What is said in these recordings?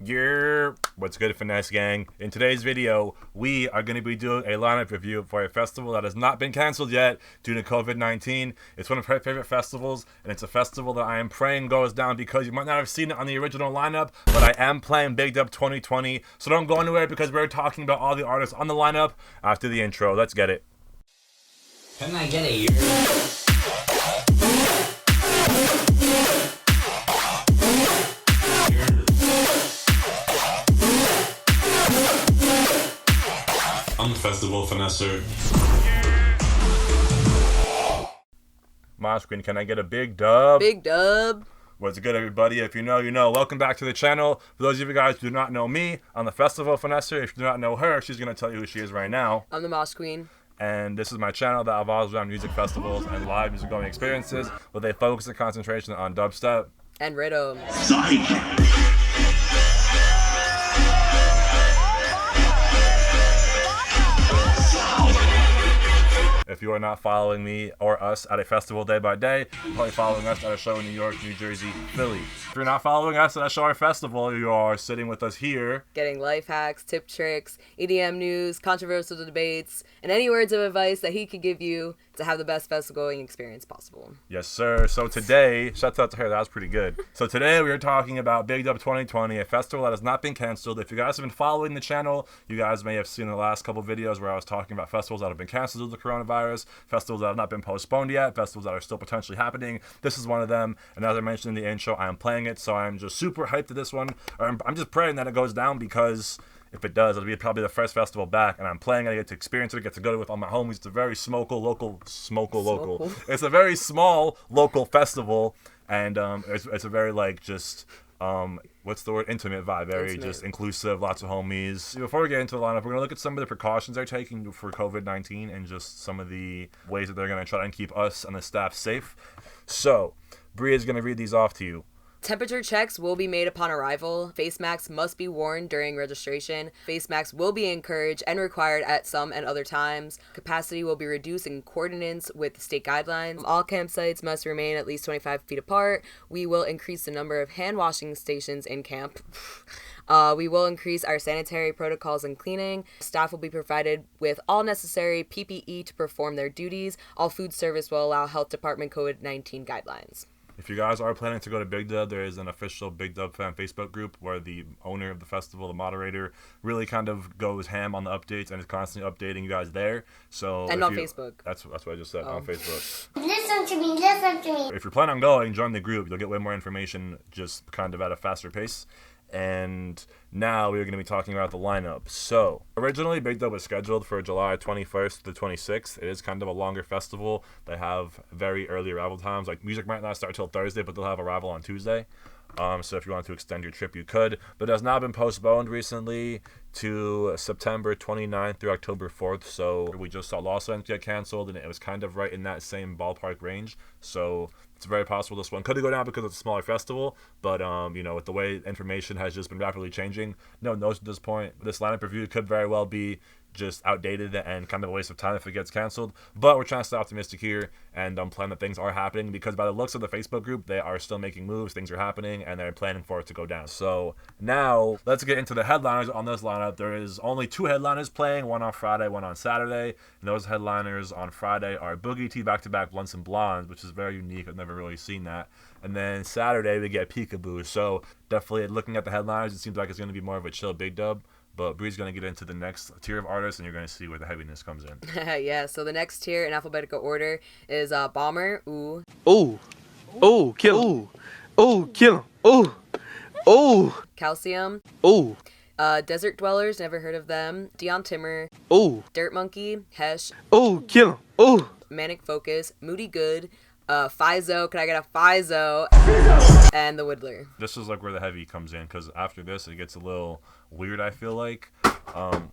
Yeah, what's good, Finesse Gang? In today's video, we are going to be doing a lineup review for a festival that has not been canceled yet due to COVID-19. It's one of her favorite festivals, and it's a festival that I am praying goes down because you might not have seen it on the original lineup, but I am playing Big Dub 2020, so don't go anywhere because we're talking about all the artists on the lineup after the intro. Let's get it. Can I get a year? I'm the festival Finesser. My screen, can I get a big dub? Big dub. What's good, everybody? If you know, you know. Welcome back to the channel. For those of you guys who do not know me, I'm the festival Finesser. If you do not know her, she's going to tell you who she is right now. I'm the Moss Queen. And this is my channel that revolves around music festivals and live music going experiences with a focus and concentration on dubstep And rhythm. If you are not following me or us at a festival day by day, you're probably following us at a show in New York, New Jersey, Philly. If you're not following us at a show or festival, you are sitting with us here. Getting life hacks, tip tricks, EDM news, controversial debates, and any words of advice that he could give you to have the best festival going experience possible. Yes, sir. So today, shout out to her, that was pretty good. So today we are talking about Big Dub 2020, a festival that has not been canceled. If you guys have been following the channel, you guys may have seen the last couple videos where I was talking about festivals that have been canceled due to the coronavirus, festivals that have not been postponed yet, festivals that are still potentially happening. This is one of them, and as I mentioned in the intro, I am playing it, so I'm just super hyped to this one. I'm just praying that it goes down because if it does, it'll be probably the first festival back, and I'm playing it. I get to experience it. I get to go with all my homies. It's a very local. It's a very small local festival, and it's a very what's the word? Intimate vibe. Very Intimate. Just inclusive. Lots of homies. Before we get into the lineup, we're gonna look at some of the precautions they're taking for COVID-19 and just some of the ways that they're gonna try and keep us and the staff safe. So, Bree is gonna read these off to you. Temperature checks will be made upon arrival. Face masks must be worn during registration. Face masks will be encouraged and required at some and other times. Capacity will be reduced in coordinates with state guidelines. All campsites must remain at least 25 feet apart. We will increase the number of hand washing stations in camp. We will increase our sanitary protocols and cleaning. Staff will be provided with all necessary PPE to perform their duties. All food service will allow health department COVID-19 guidelines. If you guys are planning to go to Big Dub, there is an official Big Dub fan Facebook group where the owner of the festival, the moderator, really kind of goes ham on the updates and is constantly updating you guys there. So And on Facebook. That's what I just said, on Facebook. Listen to me. If you're planning on going, join the group. You'll get way more information just kind of at a faster pace. And now we're going to be talking about the lineup. So, originally Big Dub was scheduled for July 21st to the 26th. It is kind of a longer festival. They have very early arrival times. Like, music might not start till Thursday, but they'll have arrival on Tuesday. So if you want to extend your trip, you could. But it has now been postponed recently to September 29th through October 4th. So we just saw Los Angeles get canceled, and it was kind of right in that same ballpark range. So it's very possible this one could go down because it's a smaller festival. But, with the way information has just been rapidly changing, no one knows at this point. This lineup review could very well be just outdated and kind of a waste of time if it gets canceled. But we're trying to stay optimistic here and plan that things are happening, because by the looks of the Facebook group, they are still making moves, things are happening, and they're planning for it to go down. So now let's get into the headliners on this lineup. There is only two headliners playing, one on Friday, one on Saturday. And those headliners on Friday are Boogie T back-to-back Blunts and Blondes, which is very unique. I've never really seen that. And then Saturday we get Peekaboo. So definitely looking at the headliners, it seems like it's going to be more of a chill Big Dub. But Bree's going to get into the next tier of artists, and you're going to see where the heaviness comes in. Yeah, so the next tier in alphabetical order is Bomber. Ooh. Ooh. Ooh, kill him. Ooh, kill him. Ooh. Ooh. Calcium. Ooh. Desert Dwellers, never heard of them. Dion Timmer. Ooh. Dirt Monkey. Hesh. Ooh, kill him. Ooh. Manic Focus. Moody Good. Fizo. Can I get a Fizo? And the Whittler. This is like where the heavy comes in, because after this it gets a little weird, I feel like. Oh,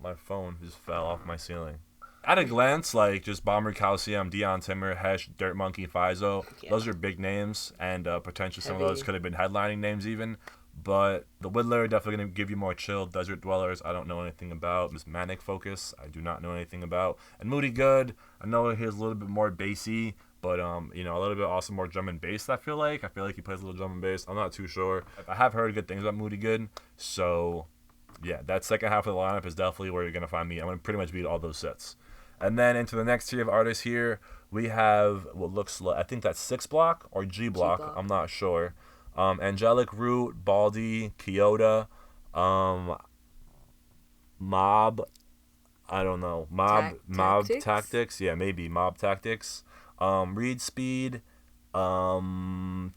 my phone just fell off my ceiling. At a glance, like, just Bomber, Calcium, Dion Timmer, Hesh, Dirt Monkey, Fizo, those are big names, and potentially some of those could have been headlining names even. But the Whittler definitely going to give you more chill. Desert Dwellers, I don't know anything about. This Manic Focus, I do not know anything about. And Moody Good, I know he's a little bit more bassy, But you know, a little bit also more drum and bass. I feel like he plays a little drum and bass. I'm not too sure. I have heard good things about Moody Good, so yeah, that second half of the lineup is definitely where you're gonna find me. I'm gonna pretty much beat all those sets. And then into the next tier of artists here, we have what looks like, I think that's 6 Block or G Block. I'm not sure. Angelic Root, Baldy, Kyoto, Mob. I don't know. Mob Tactics. Yeah, maybe Mob Tactics. Read Speed. Turning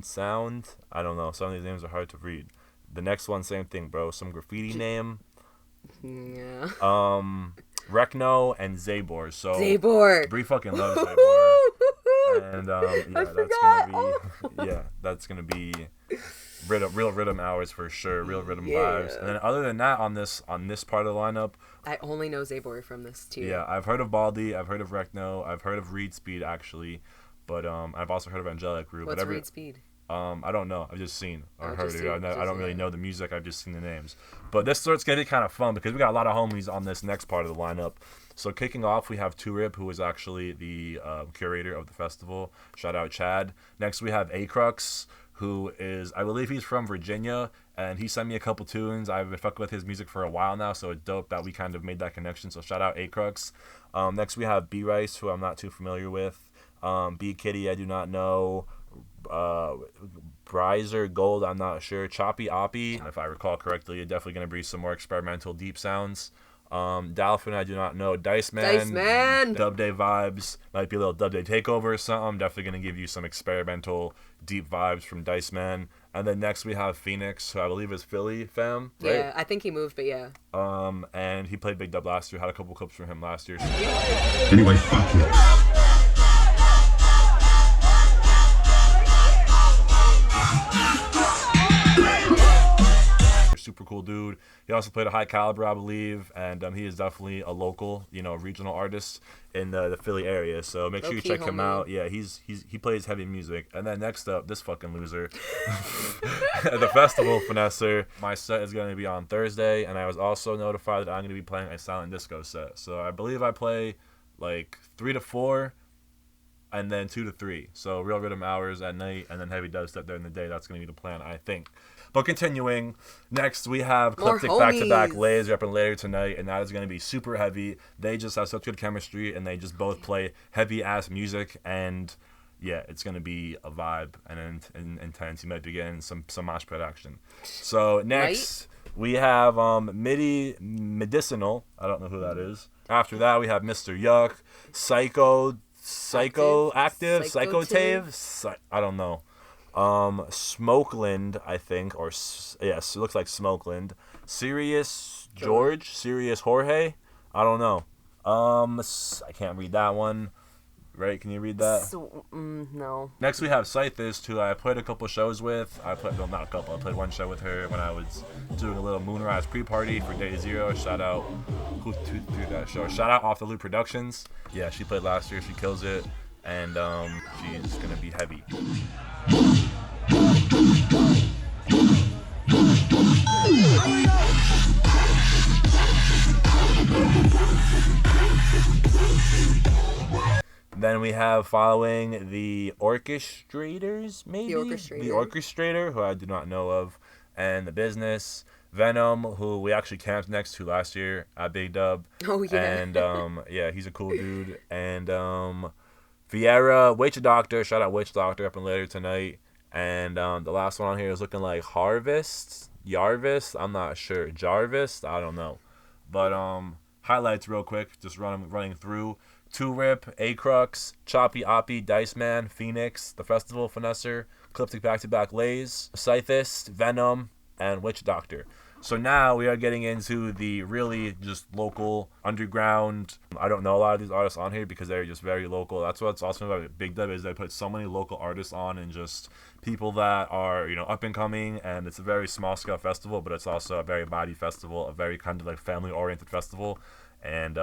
Sound. I don't know. Some of these names are hard to read. The next one, same thing, bro. Some graffiti name. Yeah. Rekno and Zabor. So Zabor. Bree fucking loves Zabor. And that's gonna be real rhythm hours for sure, real rhythm vibes. And then other than that, on this part of the lineup, I only know Zabor from this too. Yeah, I've heard of Baldy, I've heard of Rekno, I've heard of Reed Speed actually, but I've also heard of Angelic Root. What's Reed Speed? I don't know. I've just seen or heard it. I don't really know the music. I've just seen the names. But this start's gonna be kind of fun because we got a lot of homies on this next part of the lineup. So kicking off, we have Turip, who is actually the curator of the festival. Shout out Chad. Next, we have Acrux, who is, I believe he's from Virginia, and he sent me a couple tunes. I've been fucking with his music for a while now, so it's dope that we kind of made that connection. So shout out Acrux. Next, we have B Rice, who I'm not too familiar with. B Kitty, I do not know. Bryzer Gold, I'm not sure. Choppy Oppie, if I recall correctly, you're definitely gonna bring some more experimental deep sounds. Dolphin, I do not know. Dice Man. Dub Day vibes. Might be a little Dub Day takeover or something. Definitely gonna give you some experimental deep vibes from Dice Man. And then next we have Phoenix, who I believe is Philly fam. Right? Yeah, I think he moved, but yeah. And he played Big Dub last year. Had a couple clips from him last year. Anyway, fuck you. Super cool dude. He also played a High Caliber, I believe, and he is definitely a local, regional artist in the Philly area. So make sure you check him out. Yeah, he plays heavy music. And then next up, this fucking loser, the festival Finesser. My set is going to be on Thursday, and I was also notified that I'm going to be playing a silent disco set. So I believe I play like 3 to 4. And then 2 to 3. So real rhythm hours at night, and then heavy dubstep during the day. That's going to be the plan, I think. But continuing, next we have Eclectic back-to-back Lays repping later tonight, and that is going to be super heavy. They just have such good chemistry, and they just both play heavy-ass music, and yeah, it's going to be a vibe and intense. You might be getting some mosh pit action. So next we have Medicinal. I don't know who that is. After that, we have Mr. Yuck, Psychotave, I don't know. Smokeland, I think, or yes, it looks like Smokeland. Serious George, Serious Jorge, I don't know. I can't read that one. Right? Can you read that? No. Next we have Scythist, who I played a couple shows with. I played one show with her when I was doing a little Moonrise pre-party for Day Zero. Shout out who threw that show. Shout out Off the Loop Productions. Yeah, she played last year. She kills it, and she's gonna be heavy. Then we have following the Orchestrators, maybe? The Orchestrator, who I do not know of, and The Business. Venom, who we actually camped next to last year at Big Dub. Oh, yeah. And, yeah, he's a cool dude. And, Vieira, Witch Doctor, shout out Witch Doctor up and later tonight. And, the last one on here is looking like Yarvis, I'm not sure. Jarvis, I don't know. But, highlights real quick, just running through. Turip, Acrux, Choppy Oppie, Dice Man, Phoenix, The Festival Finesser, Eclectic back-to-back Lays, Scythist, Venom, and Witch Doctor. So now we are getting into the really just local, underground. I don't know a lot of these artists on here because they're just very local. That's what's awesome about Big Dub is they put so many local artists on and just people that are, up and coming. And it's a very small scale festival, but it's also a very body festival, a very kind of like family oriented festival. And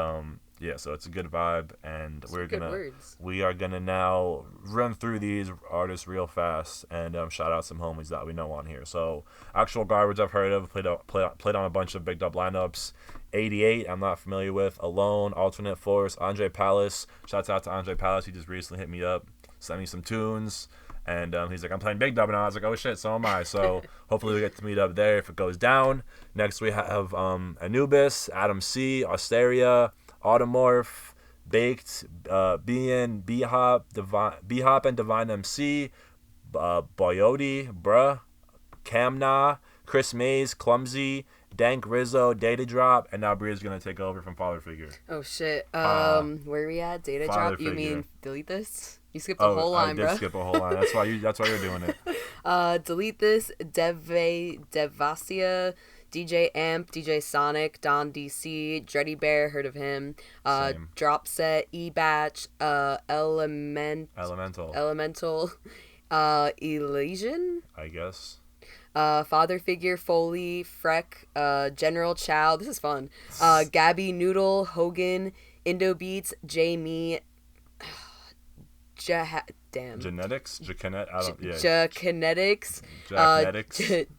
Yeah, so it's a good vibe, and Good words. we are gonna now run through these artists real fast and shout out some homies that we know on here. So actual garbage I've heard of, played on a bunch of big dub lineups. 88 I'm not familiar with. Alone, Alternate Force, Andre Palace. Shouts out to Andre Palace. He just recently hit me up, sent me some tunes. And he's like, I'm playing Big Dub now. I was like, oh shit, so am I. So hopefully we get to meet up there if it goes down. Next we have Anubis, Adam C, Osteria, Automorph, Baked, BN, B-Hop and Divine MC, Boyote, Bruh, Camna, Chris Mays, Clumsy, Dank Rizzo, Data Drop, and now Bria's gonna take over from Father Figure. Oh shit. Where are we at? Data Drop? You mean delete this? You skipped a whole line, bro. I did skip a whole line. That's why you're doing it. Delete this. Devasia, DJ Amp, DJ Sonic, Don DC, Dreddy Bear, heard of him. Same. Drop Set, E-Batch, Elemental, Elysian, I guess. Father Figure, Foley, Freck, General Chow. This is fun. Gabby, Noodle, Hogan, Indo Beats, Jamie. Damn. Genetics, Jakinetics,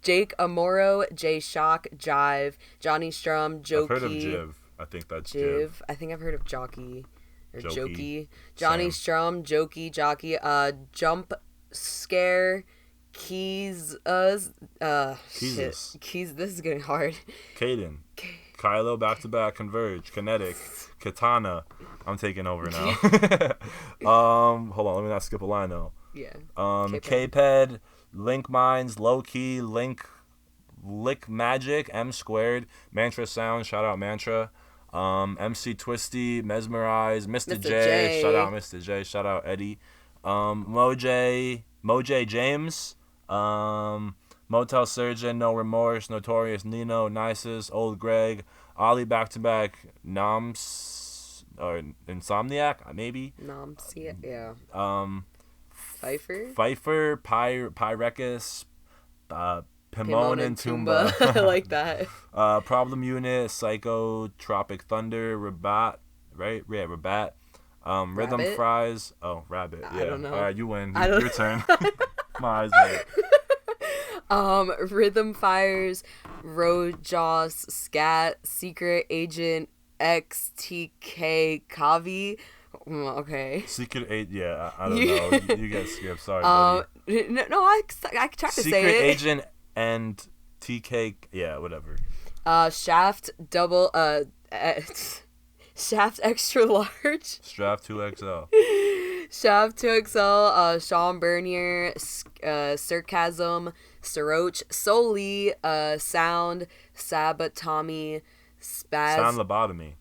Jake Amoro, Jay Shock, Jive, Johnny Strum, Jokey. I've heard of Jiv. I think that's Jiv. I think I've heard of Jockey or Jokey. Jokey. Johnny Strum, Jokey, Jockey, Jump Scare, Keys. Keys. This is getting hard. Caden, Kylo, back to back, Converge, Kinetic, Katana. I'm taking over now. Hold on, let me not skip a line though. Yeah. K-Ped, Link Minds, Low Key, Lick Magic, M Squared, Mantra Sound, shout out Mantra. MC Twisty, Mesmerize, Mr. J, shout out Mr. J, shout out Eddie. Moj James, Motel Surgeon, No Remorse, Notorious Nino, Nisus, Old Greg, Ollie back to back, Noms or Insomniac, maybe. Nomsia, yeah. Pfeiffer, Pyrecus, Pimon and Tumba. I like that. Problem Unit, Psycho, Tropic Thunder, Rabat, right? Yeah, Rabat. Rhythm Rabbit? Fries. Oh, Rabbit. Yeah. I don't know. All right, you win. I don't Your turn. My eyes are... Rhythm Fires, Rojaws, Scat, Secret Agent, XTK, Kavi. Okay. Secret 8, yeah, I don't know. You get skipped. Sorry, buddy. No, I tried to say it. Secret Agent and TK, yeah, whatever. Shaft double, Shaft extra large. Straft 2XL. Shaft 2XL, Sean Bernier, Sarcasm, Soroch, Soli, Sound, Sabatomy, Spaz. Sound Lobotomy.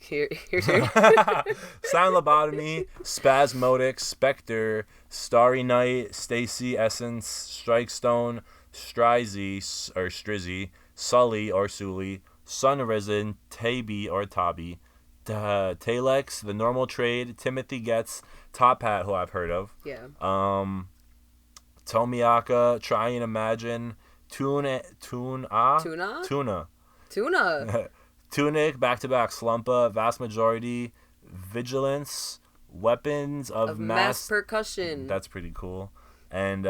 Here's Sound Lobotomy, Spasmodic, Spectre, Starry Night, Stacy Essence, Strikestone, Strizzy, Sully or Sully, Sunrisen, Tabi or Tabi, Talex, The Normal Trade, Timothy Getz, Top Hat, who I've heard of. Yeah. Tomiaka, Try and Imagine, Tuna. Tunic, Back to Back, Slumpa, Vast Majority, Vigilance, Weapons of Mass Percussion. That's pretty cool. And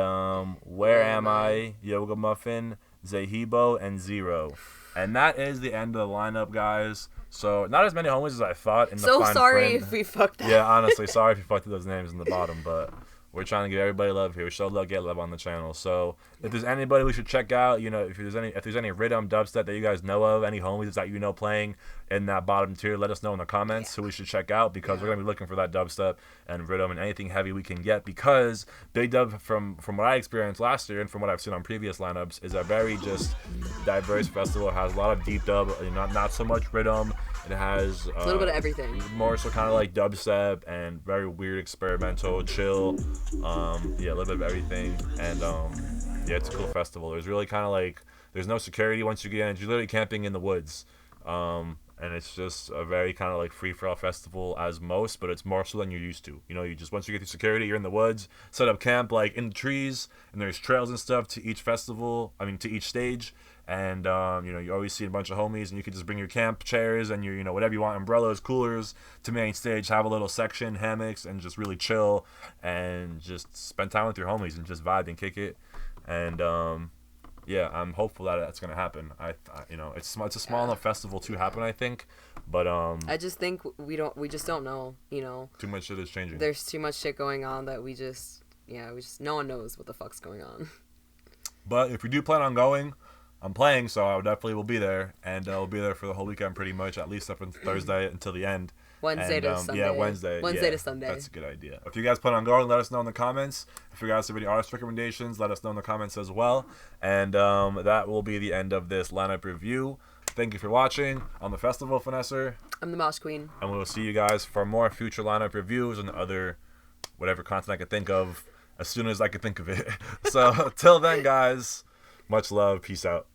Where Am I? Yoga Muffin, Zahibo, and Zero. And that is the end of the lineup, guys. So not as many homies as I thought in the So fine sorry print. if we fucked up. Yeah, honestly, sorry if you fucked up those names in the bottom, but we're trying to give everybody love here. We show love, get love on the channel. So if there's anybody we should check out, if there's any rhythm dubstep that you guys know of, any homies that playing in that bottom tier, let us know in the comments who we should check out, because we're gonna be looking for that dubstep and rhythm and anything heavy we can get, because Big Dub, from what I experienced last year and from what I've seen on previous lineups, is a very just diverse festival. It has a lot of deep dub, not so much rhythm. It has a little bit of everything. More so kind of like dubstep and very weird experimental, chill. A little bit of everything. And it's a cool festival. There's really kind of like, there's no security once you get in. You're literally camping in the woods. and it's just a very kind of like free-for-all festival as most, but it's more so than you're used to. You know, you just once you get through security, you're in the woods, set up camp like in the trees, and there's trails and stuff to each festival. I mean, to each stage, and you know, you always see a bunch of homies, and you can just bring your camp chairs and your, you know, whatever you want, umbrellas, coolers, to main stage, have a little section, hammocks, and just really chill and just spend time with your homies and just vibe and kick it. And yeah, I'm hopeful that that's gonna happen. I you know, it's a small enough festival to happen, I think, but I just think we just don't know, you know. too much shit is changing. There's too much shit going on that we just no one knows what the fuck's going on. But if you do plan on going, I'm playing, so I definitely will be there, and I'll be there for the whole weekend pretty much, at least up until Thursday until the end. Wednesday to Sunday. Yeah, Wednesday to Sunday. That's a good idea. If you guys plan on going, let us know in the comments. If you guys have any artist recommendations, let us know in the comments as well. And that will be the end of this lineup review. Thank you for watching on the festival, Finesser. I'm the Mosh Queen. And we'll see you guys for more future lineup reviews and other whatever content I could think of as soon as I could think of it. So till then, guys, much love. Peace out.